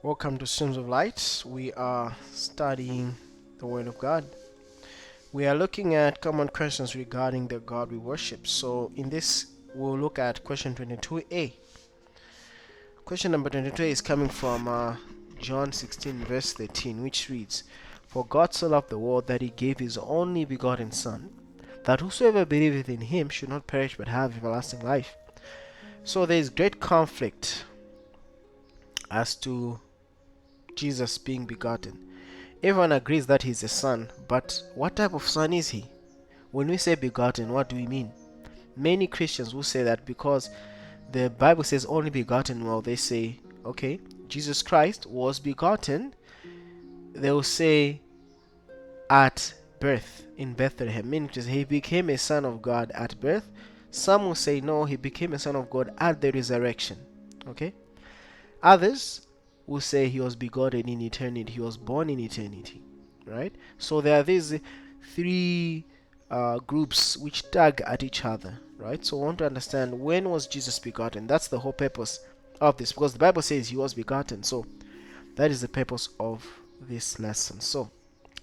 Welcome to Streams of Light. We are studying the Word of God. We are looking at common questions regarding the God we worship. So, in this, we'll look at question 22a. Question number 22 is coming from John 16, verse 13, which reads, "For God so loved the world that he gave his only begotten Son, that whosoever believeth in him should not perish but have everlasting life." So, there is great conflict as to Jesus being begotten. Everyone agrees that he's a son, but what type of son is he? When we say begotten, what do we mean? Many Christians will say that because the Bible says only begotten, well, they say, okay, Jesus Christ was begotten. They will say at birth in Bethlehem, meaning to say he became a son of God at birth. Some will say no, he became a son of God at the resurrection. Okay? Others will say he was begotten in eternity, he was born in eternity, right? So there are these three groups which tug at each other, right? So I want to understand, when was Jesus begotten? That's the whole purpose of this, because the Bible says he was begotten. So that is the purpose of this lesson. So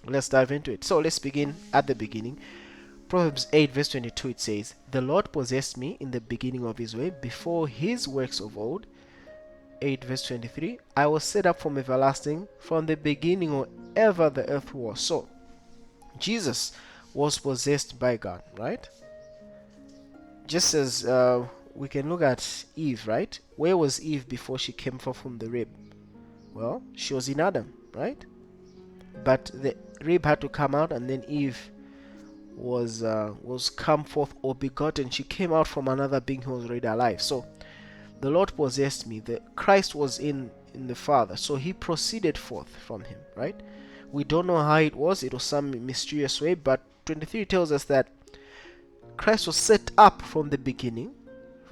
let's dive into it. So let's begin at the beginning. Proverbs 8 verse 22, it says, "The Lord possessed me in the beginning of his way, before his works of old." 8 verse 23, "I was set up from everlasting, from the beginning or ever the earth was." So Jesus was possessed by God, right? Just as we can look at Eve, right? Where was Eve before she came forth from the rib? Well, she was in Adam, right? But the rib had to come out, and then Eve was come forth or begotten. She came out from another being who was already alive. So the Lord possessed me. The Christ was in the Father, so he proceeded forth from him, right? We don't know how it was. It was some mysterious way, but 23 tells us that Christ was set up from the beginning,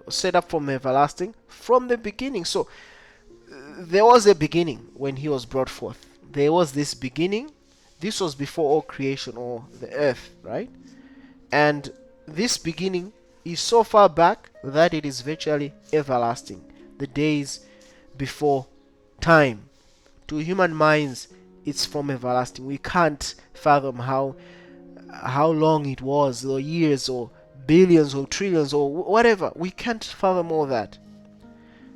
set up from everlasting, from the beginning. So there was a beginning when he was brought forth. There was this beginning. This was before all creation or the earth, right? And this beginning is so far back that it is virtually everlasting. The days before time. To human minds, it's from everlasting. We can't fathom how long it was, or years, or billions, or trillions, or whatever. We can't fathom all that,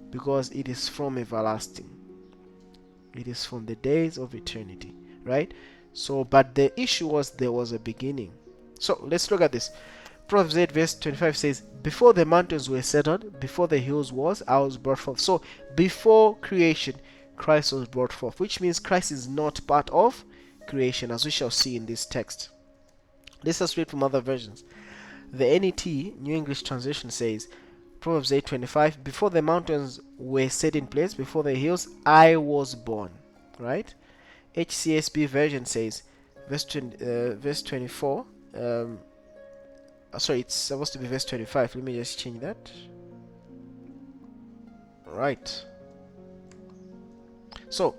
because it is from everlasting. It is from the days of eternity, right? So, but the issue was there was a beginning. So let's look at this. Proverbs 8 verse 25 says, "Before the mountains were settled, before the hills was, I was brought forth." So before creation, Christ was brought forth, which means Christ is not part of creation, as we shall see in this text. Let's just read from other versions. The NET, New English Translation, says, Proverbs 8:25, "Before the mountains were set in place, before the hills, I was born." Right? HCSB version says, verse 24, sorry, it's supposed to be verse 25. Let me just change that. Right. So,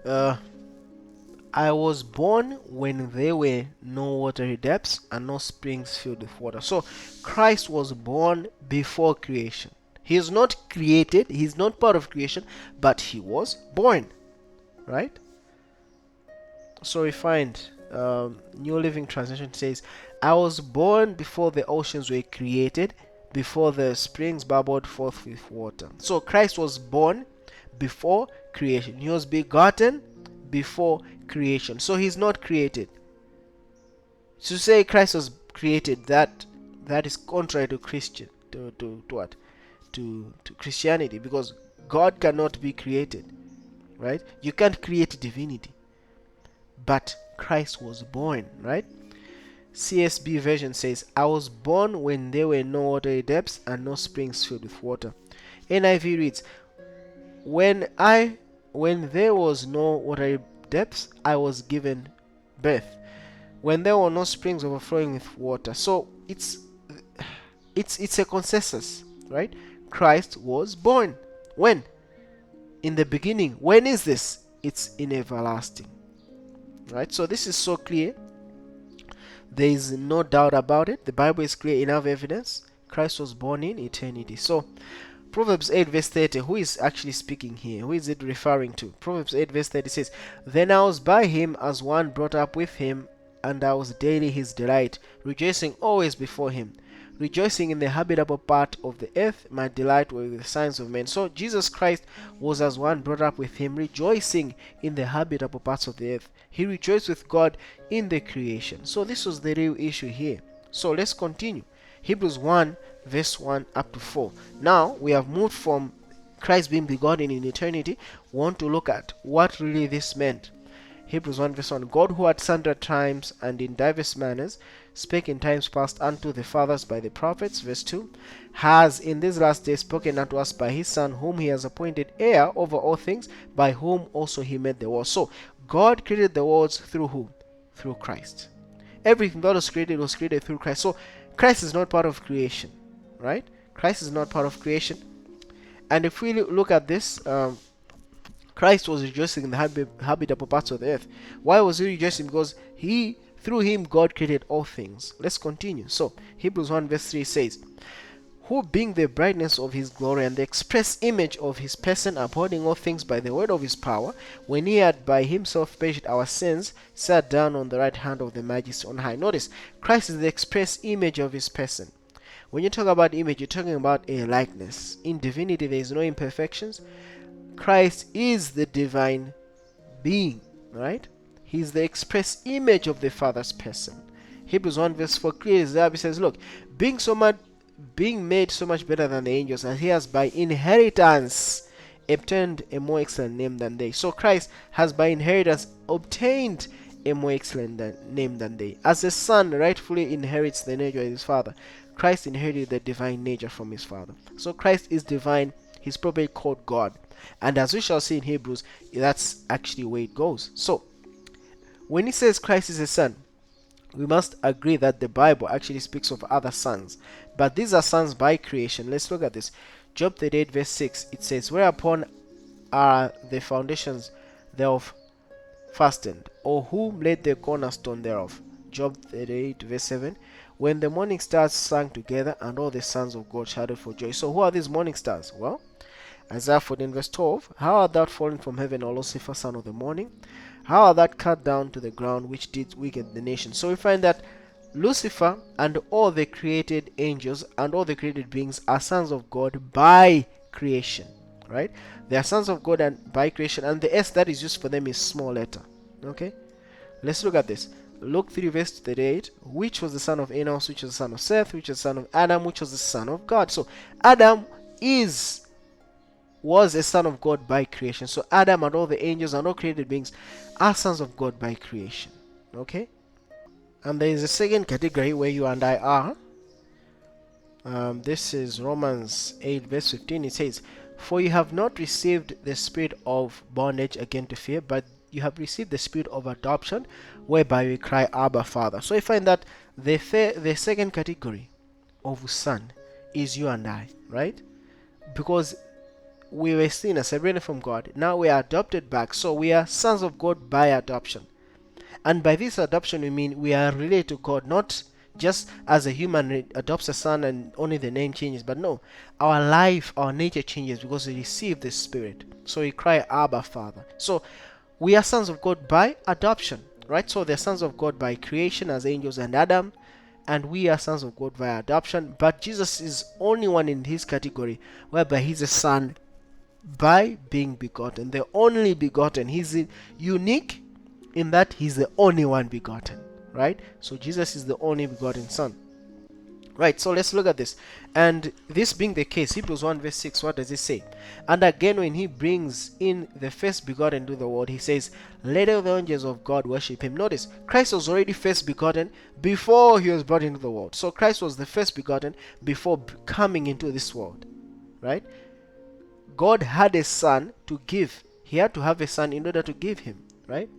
I was born when there were no watery depths and no springs filled with water. So, Christ was born before creation. He is not created, he is not part of creation, but he was born. Right? So we find New Living Translation says, "I was born before the oceans were created, before the springs bubbled forth with water." So Christ was born before creation. He was begotten before creation. So he's not created. To say Christ was created, that is contrary to Christian to what? To Christianity, because God cannot be created. Right? You can't create divinity. But Christ was born, right? CSB version says, "I was born when there were no watery depths and no springs filled with water." NIV reads, when there was no watery depths, I was given birth. When there were no springs overflowing with water." So it's a consensus, right? Christ was born. When? In the beginning. When is this? It's in everlasting. Right? So this is so clear. There is no doubt about it. The Bible is clear enough evidence. Christ was born in eternity. So Proverbs 8 verse 30, who is actually speaking here? Who is it referring to? Proverbs 8 verse 30 says, Then I was by him as one brought up with him, and I was daily his delight, rejoicing always before him. Rejoicing in the habitable part of the earth, my delight were with the signs of men. So Jesus Christ was as one brought up with him, rejoicing in the habitable parts of the earth. He rejoiced with God in the creation. So this was the real issue here. So let's continue. Hebrews 1 verse 1 up to 4. Now we have moved from Christ being begotten in eternity. We want to look at what really this meant. Hebrews 1 verse 1. God, who at sundry times and in diverse manners spake in times past unto the fathers by the prophets, verse 2, has in these last days spoken unto us by his Son, whom he has appointed heir over all things, by whom also he made the world. So God created the worlds through who? Through Christ. Everything that was created through Christ. So Christ is not part of creation, right? Christ is not part of creation. And if we look at this, Christ was rejoicing in the habitable parts of the earth. Why was he rejoicing? Because through him God created all things. Let's continue. So Hebrews 1 verse 3 says, Who being the brightness of his glory and the express image of his person, upholding all things by the word of his power, when he had by himself purged our sins, sat down on the right hand of the Majesty on high. Notice, Christ is the express image of his person. When you talk about image, you're talking about a likeness. In divinity, there is no imperfections. Christ is the divine being, right? He's the express image of the Father's person. Hebrews 1 verse 4 clearly says, look, being made so much better than the angels, as he has by inheritance obtained a more excellent name than they. So Christ has by inheritance obtained a more excellent name than they. As the Son rightfully inherits the nature of his Father, Christ inherited the divine nature from his Father. So Christ is divine. He's probably called God. And as we shall see in Hebrews, that's actually where it goes. So when he says Christ is a son, we must agree that the Bible actually speaks of other sons. But these are sons by creation. Let's look at this. Job 38 verse 6, it says, Whereupon are the foundations thereof fastened, or who laid the cornerstone thereof? Job 38 verse 7, When the morning stars sang together, and all the sons of God shouted for joy. So who are these morning stars? Well, Isaiah 14 verse 12, How art thou fallen from heaven, O Lucifer, son of the morning? How art thou cut down to the ground, which did weaken the nation? So we find that Lucifer and all the created angels and all the created beings are sons of God by creation, right? They are sons of God and by creation, and the S that is used for them is small letter. Okay, let's look at this. Luke 3 verse 38, which was the son of Enos, which was the son of Seth, which was the son of Adam, which was the son of God. So Adam was a son of God by creation. So Adam and all the angels and all created beings are sons of God by creation. Okay? And there is a second category where you and I are. This is Romans 8 verse 15. It says, For you have not received the spirit of bondage again to fear, but you have received the spirit of adoption, whereby we cry, Abba, Father. So I find that the second category of son is you and I, right? Because we were sinners, separated from God. Now we are adopted back. So we are sons of God by adoption. And by this adoption, we mean we are related to God, not just as a human adopts a son and only the name changes. But no, our life, our nature changes because we receive the Spirit. So we cry, Abba, Father. So we are sons of God by adoption, right? So they're sons of God by creation as angels and Adam. And we are sons of God by adoption. But Jesus is only one in his category whereby he's a son by being begotten, the only begotten. He's unique in that he's the only one begotten, right? So Jesus is the only begotten son, right? So let's look at this. And this being the case, Hebrews 1 verse 6, what does it say? And again, when he brings in the first begotten to the world, he says, Let all the angels of God worship him. Notice, Christ was already first begotten before he was brought into the world. So Christ was the first begotten before coming into this world, right? God had a son to give. He had to have a son in order to give him, right?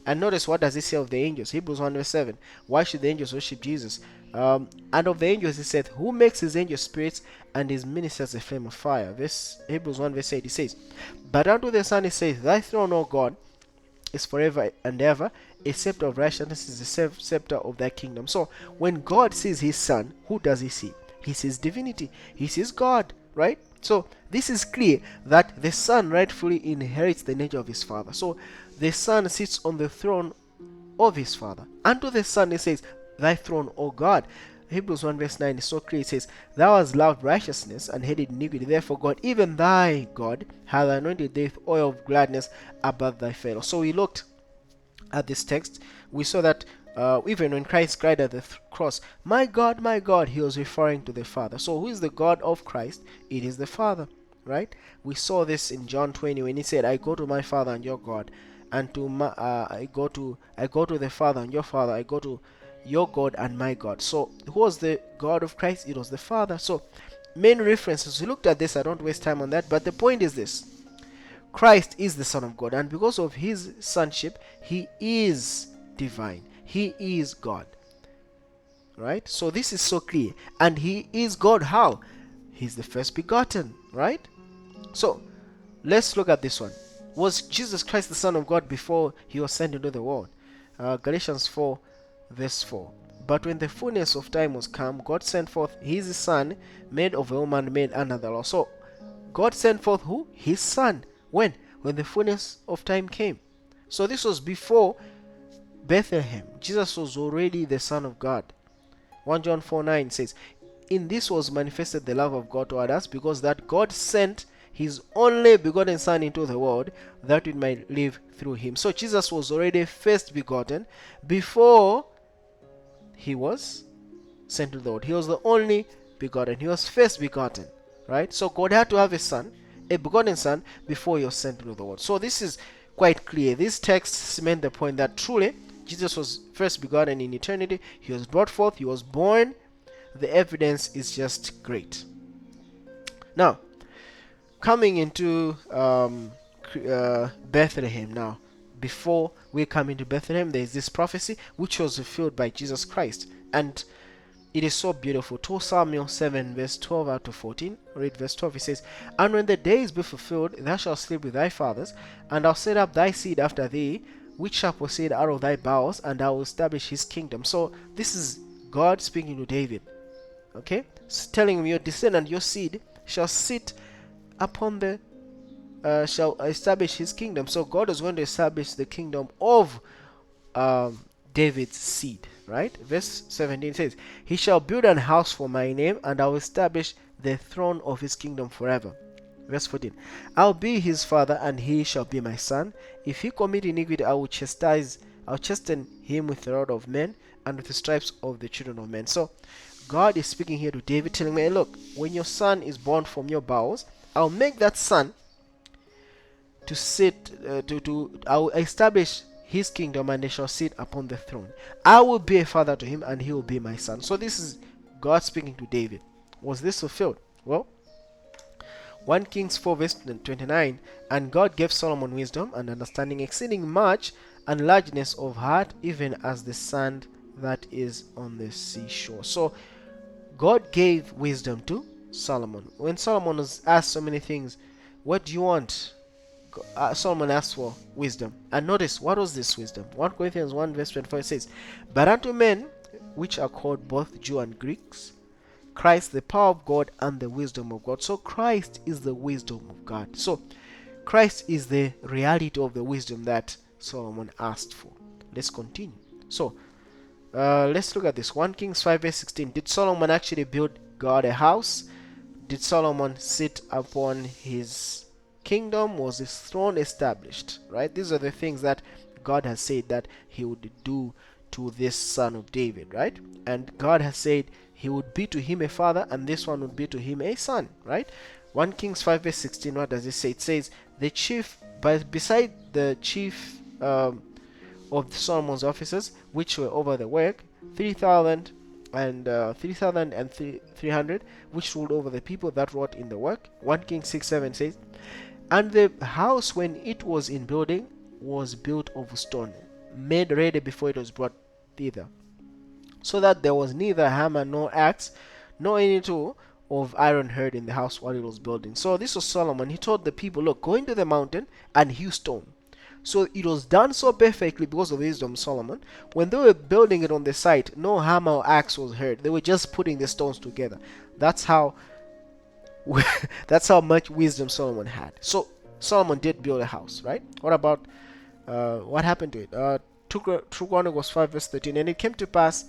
And notice, what does he say of the angels? Hebrews 1 verse 7. Why should the angels worship Jesus? And of the angels he said, Who makes his angels spirits and his ministers a flame of fire? Hebrews 1 verse 8, he says, But unto the Son he says, Thy throne, O God, is forever and ever. A scepter of righteousness is the scepter of thy kingdom. So when God sees his son, who does he see? He sees divinity. He sees God, right? So this is clear that the Son rightfully inherits the nature of his Father. So the Son sits on the throne of his Father. Unto the Son he says, thy throne, O God. Hebrews 1 verse 9 is so clear. It says, thou hast loved righteousness and hated iniquity. Therefore God, even thy God, hath anointed thee with oil of gladness above thy fellows. So we looked at this text. We saw that even when Christ cried at the cross, my God, he was referring to the Father. So who is the God of Christ? It is the Father, right? We saw this in John 20 when he said, I go to my Father and your God, and to my, I go to the Father and your Father. I go to your God and my God. So who was the God of Christ? It was the Father. So main references, we looked at this. I don't waste time on that, but the point is this: Christ is the Son of God, and because of his sonship, he is divine. He is God. Right? So this is so clear. And he is God how? He's the first begotten, right? So let's look at this one. Was Jesus Christ the Son of God before he was sent into the world? Galatians 4 verse 4. But when the fullness of time was come, God sent forth his Son, made of a woman, made under the law. So God sent forth who? His Son. When? When the fullness of time came. So this was before Bethlehem. Jesus was already the Son of God. 1 John 4:9 says, in this was manifested the love of God toward us, because that God sent his only begotten Son into the world, that we might live through him. So Jesus was already first begotten before he was sent to the world. He was the only begotten. He was first begotten, right? So God had to have a son, a begotten Son, before he was sent into the world. So this is quite clear. This text cement the point that truly Jesus was first begotten in eternity. He was brought forth. He was born. The evidence is just great. Now, coming into Bethlehem. Now, before we come into Bethlehem, there is this prophecy which was fulfilled by Jesus Christ, and it is so beautiful. 2 Samuel 7 verse 12 out to 14. Read verse 12. It says, and when the days be fulfilled, thou shalt sleep with thy fathers, and I'll set up thy seed after thee, which shall proceed out of thy bowels, and I will establish his kingdom. So this is God speaking to David, okay, telling him, your descendant, your seed, shall sit upon the shall establish his kingdom. So God is going to establish the kingdom of David's seed, right? Verse 17 says, he shall build an house for my name, and I will establish the throne of his kingdom forever. Verse 14, I'll be his father, and he shall be my son. If he commit iniquity, I'll chasten him with the rod of men, and with the stripes of the children of men. So God is speaking here to David, telling me, look, when your son is born from your bowels, I'll make that son to sit I'll establish his kingdom, and they shall sit upon the throne. I will be a father to him, and he will be my son. So this is God speaking to David. Was this fulfilled? Well, 1 Kings 4 verse 29, and God gave Solomon wisdom and understanding exceeding much, and largeness of heart, even as the sand that is on the seashore. So God gave wisdom to Solomon. When Solomon was asked so many things, what do you want? Solomon asked for wisdom. And notice, what was this wisdom? 1 Corinthians 1 verse 24 says, but unto men which are called both Jew and Greeks, Christ the power of God and the wisdom of God. So Christ is the wisdom of God. So Christ is the reality of the wisdom that Solomon asked for. Let's continue. So let's look at this. 1 Kings 5 verse 16. Did Solomon actually build God a house? Did Solomon sit upon his kingdom? Was his throne established? Right? These are the things that God has said that he would do to this son of David, right? And God has said he would be to him a father, and this one would be to him a son, right? 1 Kings 5 verse 16, what does it say? It says, the chief, beside the chief of Solomon's officers, which were over the work, 3,000 and 3,300, which ruled over the people that wrought in the work. 1 Kings 6:7 says, and the house, when it was in building, was built of stone, made ready before it was brought thither, so that there was neither hammer nor axe nor any tool of iron heard in the house while it was building. So this was Solomon. He told the people, look, go into the mountain and hew stone. So it was done so perfectly because of the wisdom of Solomon. When they were building it on the site, no hammer or axe was heard. They were just putting the stones together. That's how That's how much wisdom Solomon had. So Solomon did build a house, right? What about what happened to it? 2 Chronicles 5 verse 13. And it came to pass,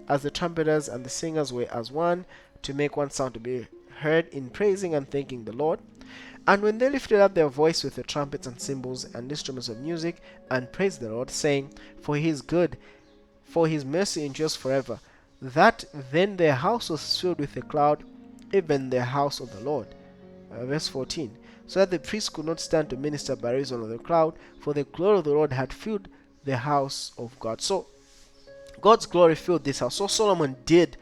as the trumpeters and the singers were as one, to make one sound to be heard in praising and thanking the Lord. And when they lifted up their voice with the trumpets and cymbals and instruments of music, and praised the Lord, saying, For he is good, for his mercy endures forever, that then their house was filled with a cloud, even the house of the Lord. Verse 14. So that the priests could not stand to minister by reason of the cloud, for the glory of the Lord had filled the house of God. So God's glory filled this house. So Solomon did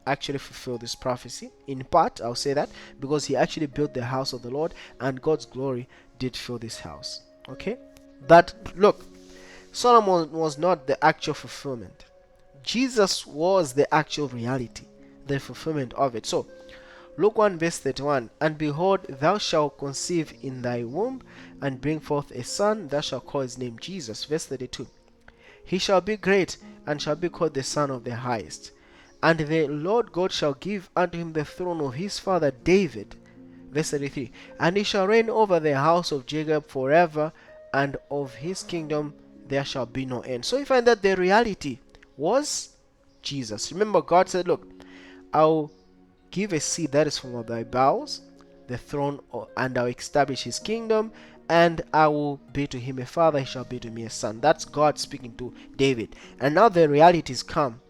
actually fulfill this prophecy in part. I'll say that because he actually built the house of the Lord, and God's glory did fill this house. Okay, but look, Solomon was not the actual fulfillment. Jesus was the actual reality, the fulfillment of it. So Luke 1 verse 31. And behold, thou shalt conceive in thy womb and bring forth a son, thou shalt call his name Jesus. Verse 32. He shall be great, and shall be called the Son of the Highest. And the Lord God shall give unto him the throne of his father David. Verse 33. And he shall reign over the house of Jacob forever, and of his kingdom there shall be no end. So you find that the reality was Jesus. Remember, God said, look, I'll give a seed that is from thy bowels, the throne, and I'll establish his kingdom, and I will be to him a father, he shall be to me a son. That's God speaking to David. And now the realities come.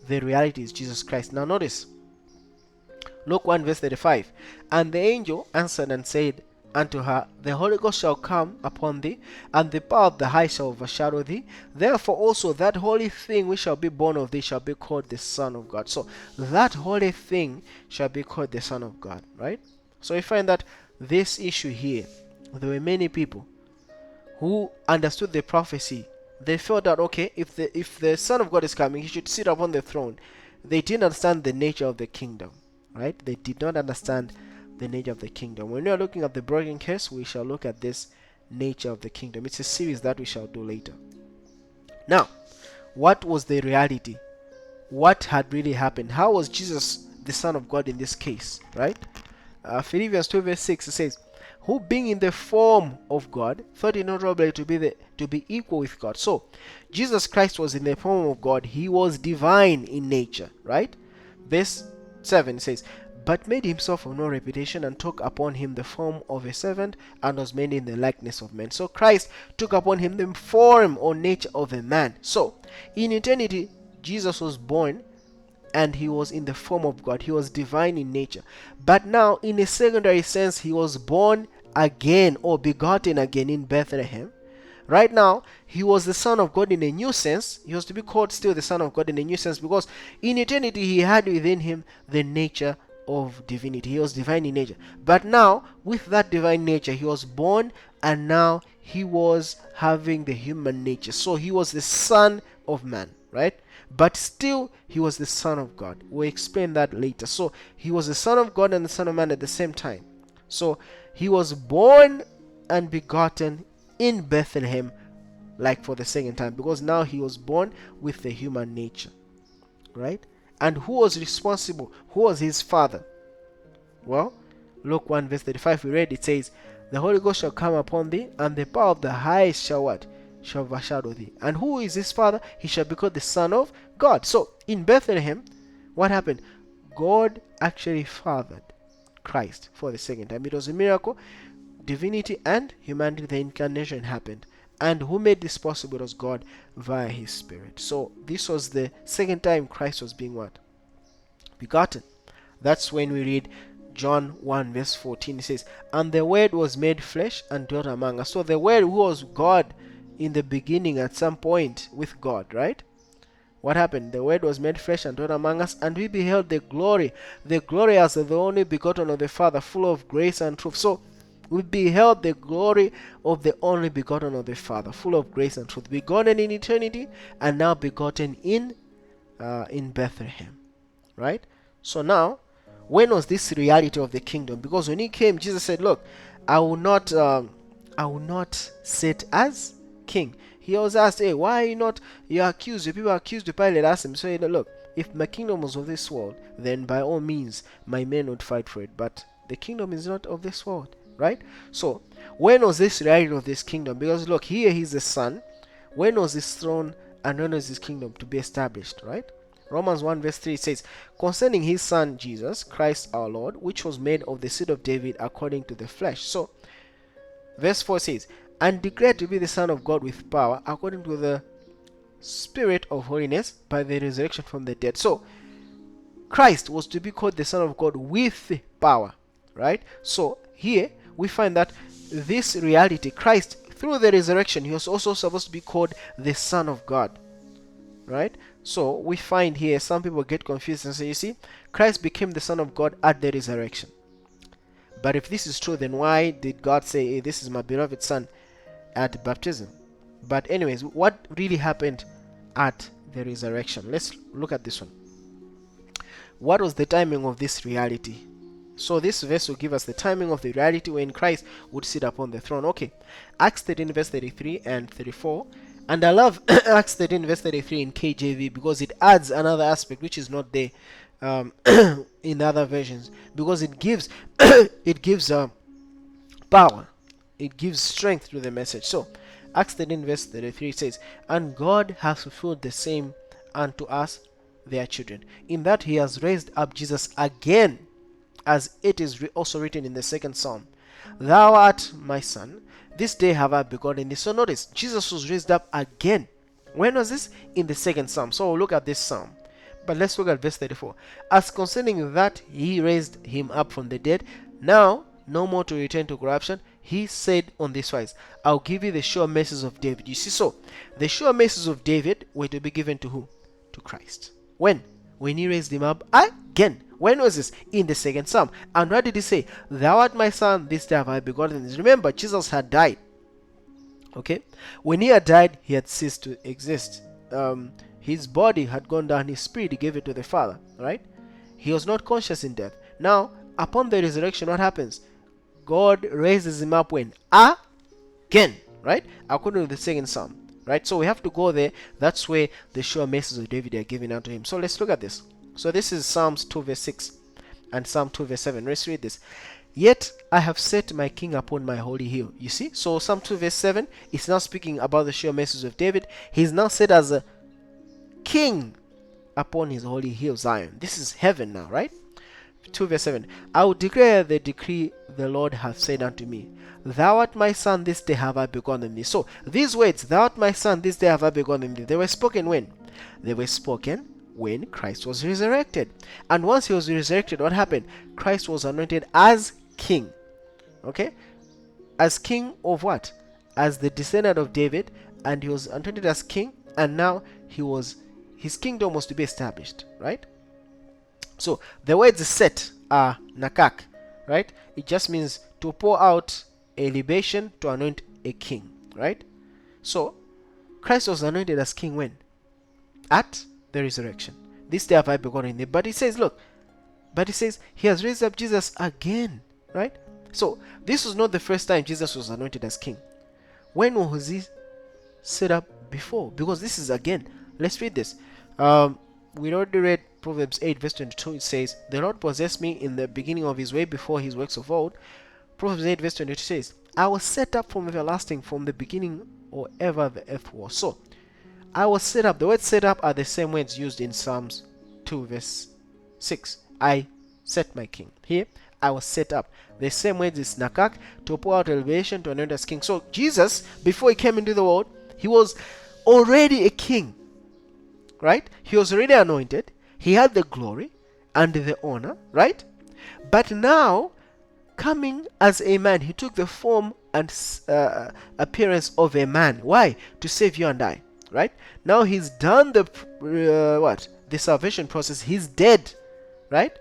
The reality is Jesus Christ. Now notice, Luke 1 verse 35. And the angel answered and said unto her, The Holy Ghost shall come upon thee, and the power of the high shall overshadow thee. Therefore also that holy thing which shall be born of thee shall be called the Son of God. So that holy thing shall be called the Son of God, right? So we find that this issue here, there were many people who understood the prophecy. They felt that, okay, if the Son of God is coming, he should sit upon the throne. They didn't understand the nature of the kingdom, right? They did not understand the nature of the kingdom. When we are looking at the broken case, we shall look at this nature of the kingdom. It's a series that we shall do later. Now, what was the reality? What had really happened? How was Jesus the Son of God in this case, right? Philippians 2 verse 6, it says, who being in the form of God thought it not robbery to be equal with God. So Jesus Christ was in the form of God. He was divine in nature, right? Verse 7 says, but made himself of no reputation, and took upon him the form of a servant, and was made in the likeness of men. So Christ took upon him the form or nature of a man. So in eternity, Jesus was born, and he was in the form of God. He was divine in nature. But now, in a secondary sense, he was born again, or begotten again, in Bethlehem. Right now, he was the Son of God in a new sense. He was to be called still the Son of God in a new sense, because in eternity he had within him the nature of divinity. He was divine in nature. But now, with that divine nature, he was born, and now he was having the human nature. So he was the Son of Man, right? But still, he was the Son of God. We'll explain that later. So he was the Son of God and the Son of Man at the same time. So he was born and begotten in Bethlehem, like for the second time, because now he was born with the human nature, right? And who was responsible? Who was his father? Well, Luke 1 verse 35, we read, it says, the Holy Ghost shall come upon thee, and the power of the highest shall what? Shall overshadow thee. And who is his father? He shall be called the Son of God. So in Bethlehem, what happened? God actually fathered Christ for the second time. It was a miracle. Divinity and humanity, the incarnation happened. And who made this possible? It was God via his Spirit. So this was the second time Christ was being what? Begotten. That's when we read John 1 verse 14. It says, and the Word was made flesh and dwelt among us. So the Word, who was God in the beginning at some point with God, right? What happened? The Word was made flesh and dwelt among us, and we beheld the glory as of the only begotten of the Father, full of grace and truth. So we beheld the glory of the only begotten of the Father, full of grace and truth, begotten in eternity, and now begotten in Bethlehem, right? So now, when was this reality of the kingdom? Because when he came, Jesus said, look, I will not sit as king. He was asked, hey, why are you not, you accused, the people accused the Pilate, asked him, so look, if my kingdom was of this world, then by all means my men would fight for it. But the kingdom is not of this world, right? So when was this reality of this kingdom? Because look, here he's the son. When was his throne and when was his kingdom to be established, right? Romans 1 verse 3 says, concerning his son Jesus Christ our Lord, which was made of the seed of David according to the flesh. So verse 4 says, and declared to be the Son of God with power according to the Spirit of holiness by the resurrection from the dead. So Christ was to be called the Son of God with power, right? So here we find that this reality, Christ through the resurrection, he was also supposed to be called the Son of God, right? So we find here some people get confused and say, you see, Christ became the Son of God at the resurrection. But if this is true, then why did God say, hey, this is my beloved Son at baptism? But anyways, what really happened at the resurrection? Let's look at this one. What was the timing of this reality? So this verse will give us the timing of the reality when Christ would sit upon the throne. Okay, Acts 13 verse 33 and 34. And I love Acts 13 verse 33 in KJV because it adds another aspect which is not there in other versions, because it gives it gives power, it gives strength to the message. So Acts 13 verse 33 says, and God has fulfilled the same unto us their children, in that he has raised up Jesus again, as it is also written in the second psalm, thou art my son, this day have I begotten thee. So notice, Jesus was raised up again. When was this? In the second psalm. So we'll look at this psalm. But let's look at verse 34. As concerning that he raised him up from the dead, now no more to return to corruption, he said on this wise, I'll give you the sure mercies of David. You see, so the sure mercies of David were to be given to who? To Christ. When? When he raised him up again. When was this? In the second psalm. And what did he say? Thou art my son, this day have I begotten thee. Remember, Jesus had died. Okay? When he had died, he had ceased to exist. His body had gone down, his spirit, he gave it to the Father. Right? He was not conscious in death. Now, upon the resurrection, what happens? God raises him up when? Again. Right? According to the second psalm. Right? So we have to go there. That's where the sure mercies of David are given unto him. So let's look at this. So this is Psalms 2 verse 6 and Psalm 2 verse 7. Let's read this. Yet I have set my king upon my holy hill. You see? So Psalm 2 verse 7 is now speaking about the sure mercies of David. He's now set as a king upon his holy hill, Zion. This is heaven now, right? 2 verse 7. I will declare the decree the Lord hath said unto me. Thou art my son, this day have I begotten thee. So these words, thou art my son, this day have I begotten thee, they were spoken when? They were spoken when Christ was resurrected. And once he was resurrected, what happened? Christ was anointed as king. Okay? As king of what? As the descendant of David, and he was anointed as king, and now his kingdom was to be established, right? So the words set are nakak, right? It just means to pour out a libation to anoint a king, right? So Christ was anointed as king when? At the resurrection. This day have I begotten thee. But he says, look, but he says he has raised up Jesus again, right? So this was not the first time Jesus was anointed as king. When was he set up before? Because this is again. Let's read this. We already read Proverbs 8 verse 22. It says, the Lord possessed me in the beginning of his way before his works of old. Proverbs 8 verse 22 says, I was set up from everlasting, from the beginning or ever the earth was. So I was set up. The words set up are the same words used in Psalms 2 verse 6. I set my king. Here, I was set up. The same words is nakak, to pour out elevation, to anoint as king. So Jesus, before he came into the world, he was already a king. Right? He was already anointed. He had the glory and the honor. Right? But now, coming as a man, he took the form and appearance of a man. Why? To save you and I. Right? Now he's done the the salvation process. He's dead. Right?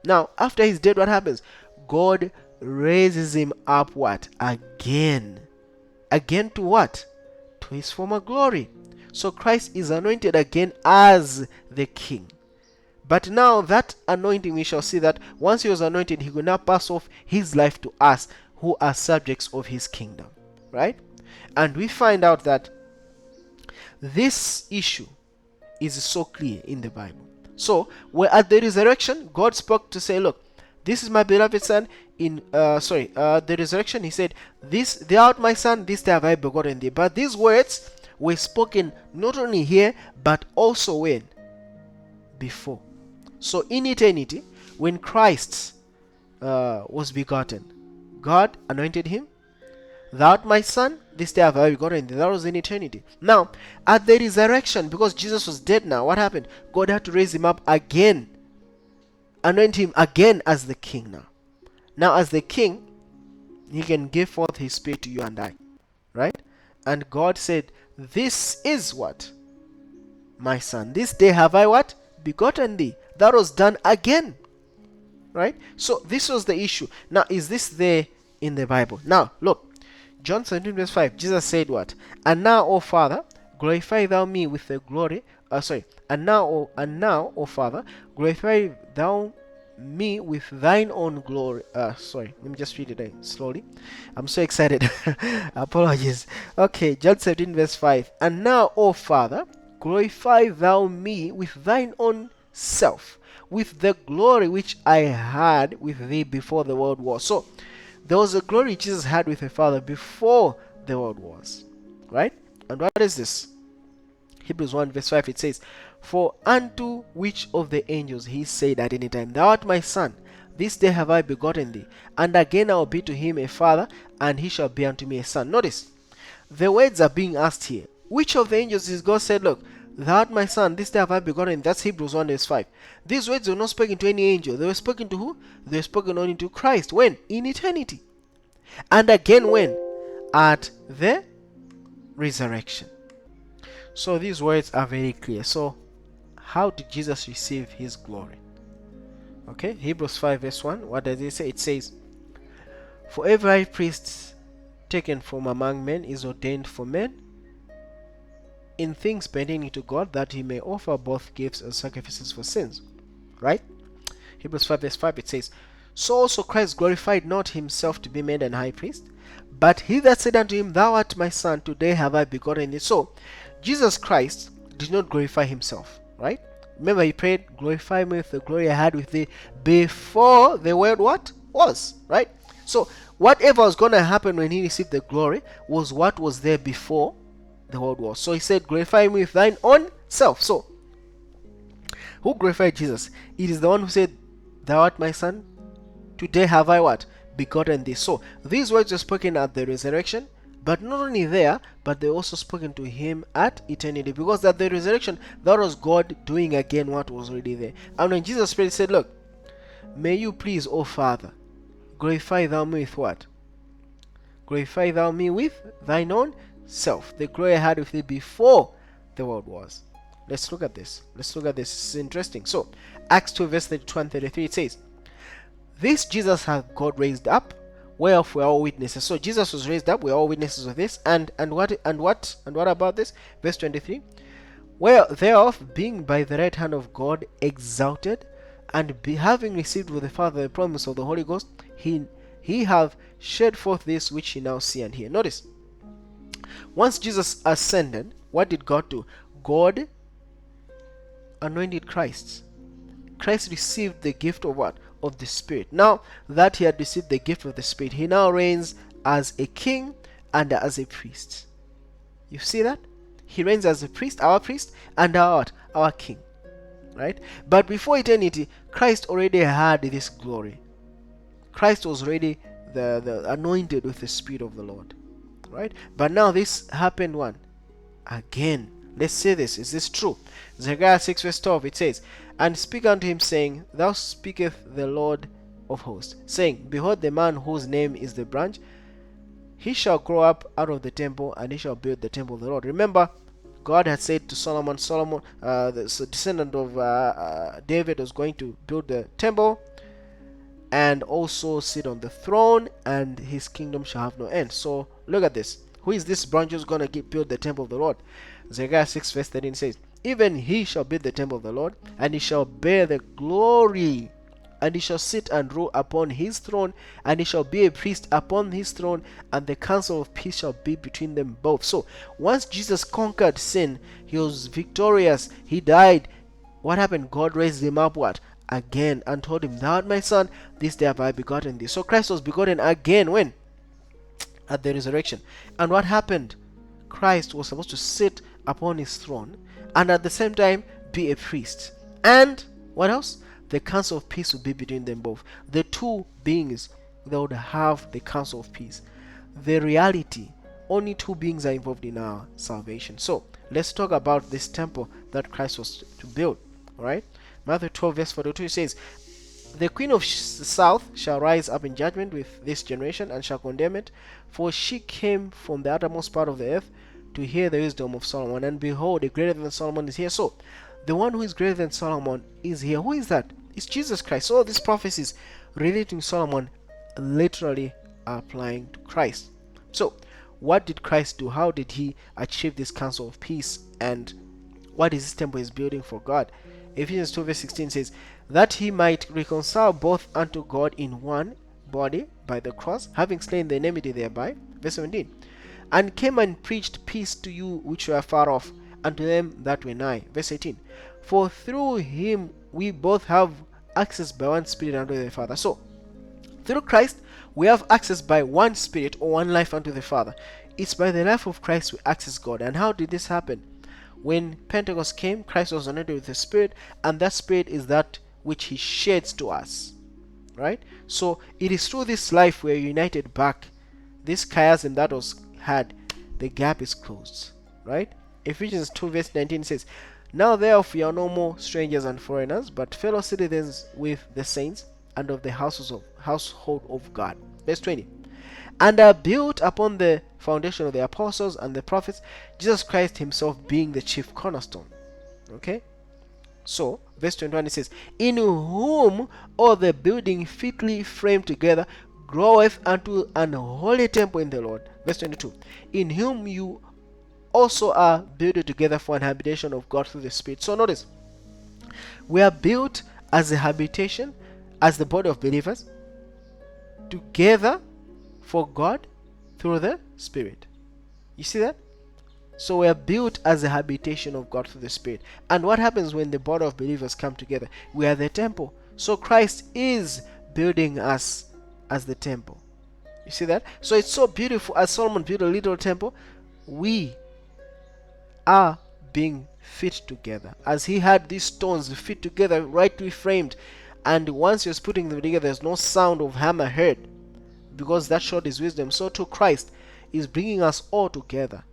Now after he's dead, what happens? God raises him up what? Again to what? To his former glory. So Christ is anointed again as the king. But now that anointing, we shall see that once he was anointed, he will now pass off his life to us who are subjects of his kingdom. Right? And we find out that this issue is so clear in the Bible. So, where at the resurrection, God spoke to say, look, this is my beloved son. In the resurrection, he said, this thou art my son, this day have I begotten thee. But these words were spoken not only here, but also when? Before. So in eternity, when Christ was begotten, God anointed him. Thou art my son, this day have I begotten thee. That was in eternity. Now, at the resurrection, because Jesus was dead now, what happened? God had to raise him up again, anoint him again as the king now. Now, as the king, he can give forth his spirit to you and I, right? And God said, this is what? My son. This day have I what? Begotten thee. That was done again, right? So this was the issue. Now, is this there in the Bible? Now, look, John 17 verse 5, Jesus said what? And now, O Father, glorify thou me with the glory, and now, O Father, glorify thou me with thine own glory. Let me just read it slowly. I'm so excited. Apologies. Okay, John 17 verse 5. And now, O Father, glorify thou me with thine own self, with the glory which I had with thee before the world was. So, there was a glory Jesus had with the Father before the world was. Right? And what is this? Hebrews 1 verse 5, it says, for unto which of the angels he said at any time, thou art my son, this day have I begotten thee. And again I will be to him a father, and he shall be unto me a son. Notice, the words are being asked here. Which of the angels is God said, look, thou art my son, this day have I begotten thee. That's Hebrews 1 verse 5. These words were not spoken to any angel. They were spoken to who? They were spoken only to Christ. When? In eternity. And again when? At the resurrection. So these words are very clear. So how did Jesus receive his glory? Okay, Hebrews 5 verse 1, what does it say? It says, for every high priest taken from among men is ordained for men in things pertaining to God, that he may offer both gifts and sacrifices for sins. Right? Hebrews 5 verse 5, it says, so also Christ glorified not himself to be made an high priest, but he that said unto him, thou art my son, today have I begotten thee. So Jesus Christ did not glorify himself, right? Remember, he prayed, glorify me with the glory I had with thee before the world what? Was, right? So whatever was going to happen when he received the glory was what was there before the world was. So he said, glorify me with thine own self. So who glorified Jesus? It is the one who said, thou art my son, today have I what? Begotten thee. So these words were spoken at the resurrection, but not only there, but they also spoken to him at eternity, because at the resurrection, that was God doing again what was already there. And when Jesus prayed, he said, look, may you please, O Father, glorify thou me with what? Glorify thou me with thine own self, the glory I had with thee before the world was. Let's look at this. This is interesting. So Acts 2 verse 32 and 33, it says, this Jesus hath God raised up, whereof we are all witnesses. So Jesus was raised up, we are all witnesses of this. And what about this? Verse 23. Well, thereof, being by the right hand of God exalted, and having received with the Father the promise of the Holy Ghost, he have shed forth this which ye now see and hear. Notice, once Jesus ascended, what did God do? God anointed Christ. Christ received the gift of what? Of the Spirit. Now that he had received the gift of the Spirit, he now reigns as a king and as a priest. You see that? He reigns as a priest, and our king. Right? But before eternity, Christ already had this glory. Christ was already the anointed with the Spirit of the Lord. Right? But now this happened when? Again. Let's say this. Is this true? Zechariah 6 verse 12, it says, and speak unto him, saying, thou speaketh the Lord of hosts, saying, behold, the man whose name is the branch, he shall grow up out of the temple, and he shall build the temple of the Lord. Remember, God had said to Solomon, the descendant of David, was going to build the temple and also sit on the throne, and his kingdom shall have no end. So look at this. Who is this branch who's going to build the temple of the Lord? Zechariah 6 verse 13 says, even he shall build the temple of the Lord, and he shall bear the glory, and he shall sit and rule upon his throne, and he shall be a priest upon his throne, and the counsel of peace shall be between them both. So once Jesus conquered sin, he was victorious, he died what happened? God raised him up what? Again, and told him, thou art my son, this day have I begotten thee. So Christ was begotten again when? At the resurrection. And what happened? Christ was supposed to sit upon his throne and at the same time be a priest. And what else? The counsel of peace would be between them both. The two beings, they would have the counsel of peace. The reality, only two beings are involved in our salvation. So let's talk about this temple that Christ was to build. Alright? Matthew 12 verse 42 says, the queen of the south shall rise up in judgment with this generation and shall condemn it, for she came from the uttermost part of the earth to hear the wisdom of Solomon. And behold, a greater than Solomon is here. So the one who is greater than Solomon is here. Who is that? It's Jesus Christ. So these prophecies relating to Solomon literally are applying to Christ. So what did Christ do? How did he achieve this counsel of peace? And what is this temple he's building for God? Ephesians 2 verse 16 says, that he might reconcile both unto God in one body by the cross, having slain the enmity thereby. Verse 17, and came and preached peace to you which were far off, and to them that were nigh. Verse 18, for through him we both have access by one Spirit unto the Father. So through Christ we have access by one Spirit or one life unto the Father. It's by the life of Christ we access God. And how did this happen? When Pentecost came, Christ was anointed with the Spirit, and that Spirit is that which he sheds to us. Right? So it is through this life we are united back. This chiasm that was had, the gap is closed. Right? Ephesians 2 verse 19 says, now therefore you are no more strangers and foreigners, but fellow citizens with the saints and of the household of God. Verse 20, and are built upon the foundation of the apostles and the prophets, Jesus Christ himself being the chief cornerstone. Okay? So, verse 21 it says, in whom all the building fitly framed together groweth unto an holy temple in the Lord. Verse 22, in whom you also are built together for an habitation of God through the Spirit. So notice, we are built as a habitation, as the body of believers, together for God through the Spirit. You see that? So we are built as a habitation of God through the Spirit. And what happens when the body of believers come together? We are the temple. So Christ is building us as the temple. You see that? So it's so beautiful. As Solomon built a little temple, we are being fit together. As he had these stones fit together, rightly framed, and once he was putting them together, there's no sound of hammer heard, because that showed his wisdom. So too Christ is bringing us all together.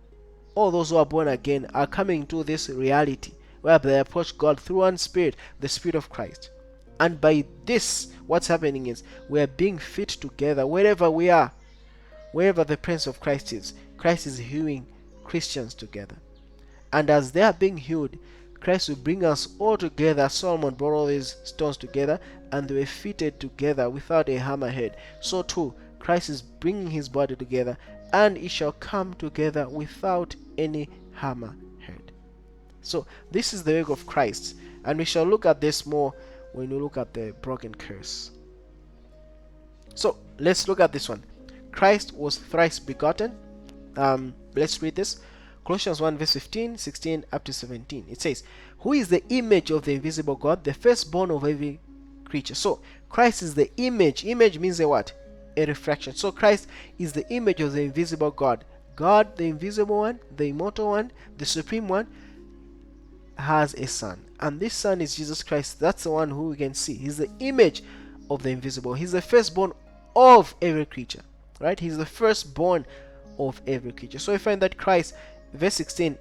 All those who are born again are coming to this reality where they approach God through one Spirit, the Spirit of Christ. And by this, what's happening is we are being fit together wherever we are. Wherever the presence of Christ is hewing Christians together. And as they are being healed, Christ will bring us all together. Solomon brought all these stones together and they were fitted together without a hammerhead. So too, Christ is bringing his body together, and it shall come together without any hammerhead. So this is the work of Christ, and we shall look at this more when we look at the broken curse. So let's look at this one. Christ was thrice begotten. Let's read this. Colossians 1 verse 15, 16 up to 17. It says, who is the image of the invisible God, the firstborn of every creature. So Christ is the image. Image means a what? A reflection. So Christ is the image of the invisible God. God, the invisible one, the immortal one, the supreme one, has a son. And this son is Jesus Christ. That's the one who we can see. He's the image of the invisible. He's the firstborn of every creature. Right? He's the firstborn of every creature. So we find that Christ, verse 16,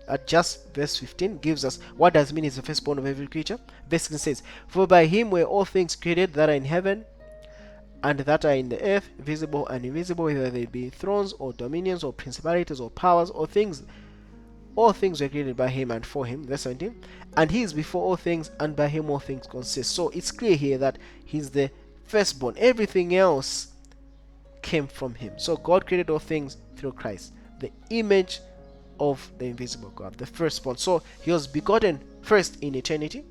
at just verse 15 gives us what does it mean he's the firstborn of every creature. Verse 16 says, for by him were all things created that are in heaven and that are in the earth, visible and invisible, whether they be thrones or dominions or principalities or powers or things. All things were created by him and for him. Verse 17, and he is before all things, and by him all things consist. So it's clear here that he's the firstborn. Everything else came from him. So God created all things through Christ, the image of the invisible God, the firstborn. So he was begotten first in eternity.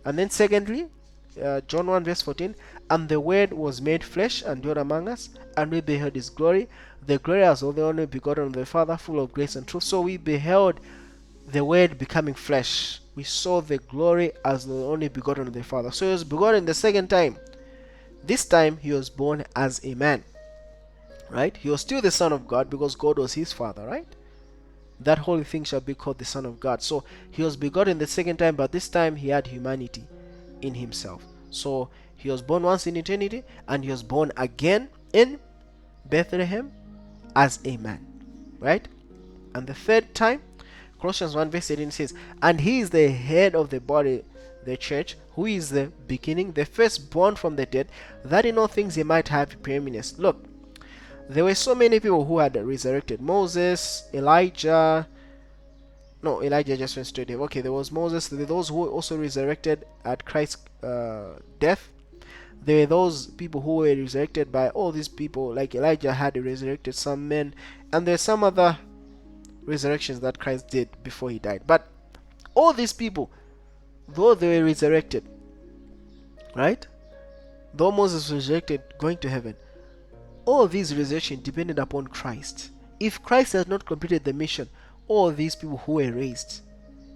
And then secondly, John 1 verse 14, and the word was made flesh and dwelt among us, and we beheld his glory, the glory as of the only begotten of the Father, full of grace and truth. So we beheld the Word becoming flesh. We saw the glory as the only begotten of the Father. So he was begotten the second time. This time he was born as a man, right? He was still the Son of God because God was his Father, right? That holy thing shall be called the Son of God. So he was begotten the second time, but this time he had humanity in himself. So he was born once in eternity, and he was born again in Bethlehem as a man, right? And the third time, Colossians 1 verse 18 says, and he is the head of the body, the church, who is the beginning, the firstborn from the dead, that in all things he might have preeminence. Look, there were so many people who had resurrected. Moses, Elijah. No, Elijah just went straight to heaven. Okay, there was Moses. There were those who also resurrected at Christ's death. There were those people who were resurrected by all these people, like Elijah had resurrected some men, and there's some other resurrections that Christ did before he died. But all these people, though they were resurrected, right? Though Moses was resurrected going to heaven, all these resurrections depended upon Christ. If Christ had not completed the mission, all these people who were raised,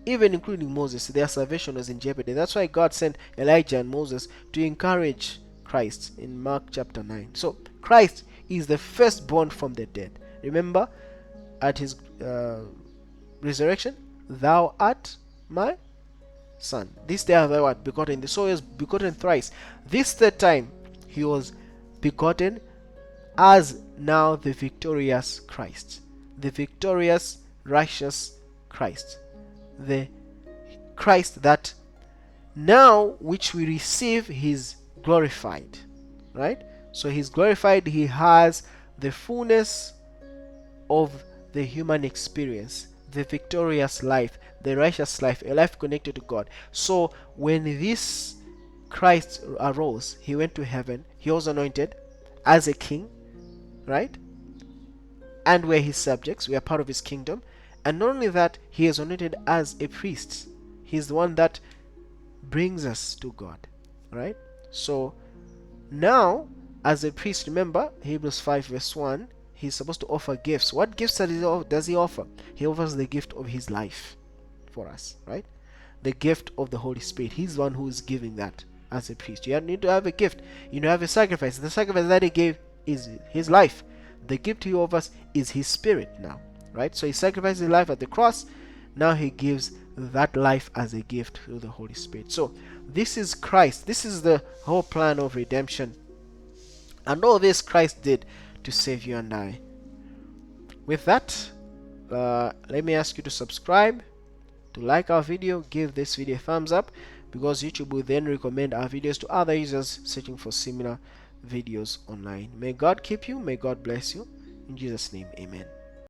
even including Moses, their salvation was in jeopardy. That's why God sent Elijah and Moses to encourage Christ in Mark chapter 9. So Christ is the firstborn from the dead. Remember, at his resurrection, thou art my son. This day thou art begotten. So he was begotten thrice. This third time, he was begotten as now the victorious Christ, the victorious, righteous Christ, the Christ that now which we receive, he's glorified, right? So he's glorified, he has the fullness of the human experience, the victorious life, the righteous life, a life connected to God. So when this Christ arose, he went to heaven, he was anointed as a king, right? And we're his subjects, we are part of his kingdom. And not only that, he is anointed as a priest. He's the one that brings us to God, right? So now, as a priest, remember Hebrews 5 verse 1, he's supposed to offer gifts. What gifts does he offer? He offers the gift of his life for us, right? The gift of the Holy Spirit. He's the one who is giving that as a priest. You need to have a gift. You have a sacrifice. The sacrifice that he gave is his life. The gift he offers is his spirit now, right? So he sacrificed his life at the cross. Now he gives that life as a gift through the Holy Spirit. So this is Christ. This is the whole plan of redemption. And all this Christ did to save you and I. With that, let me ask you to subscribe, to like our video, give this video a thumbs up, because YouTube will then recommend our videos to other users searching for similar videos online. May God keep you. May God bless you. In Jesus' name, amen.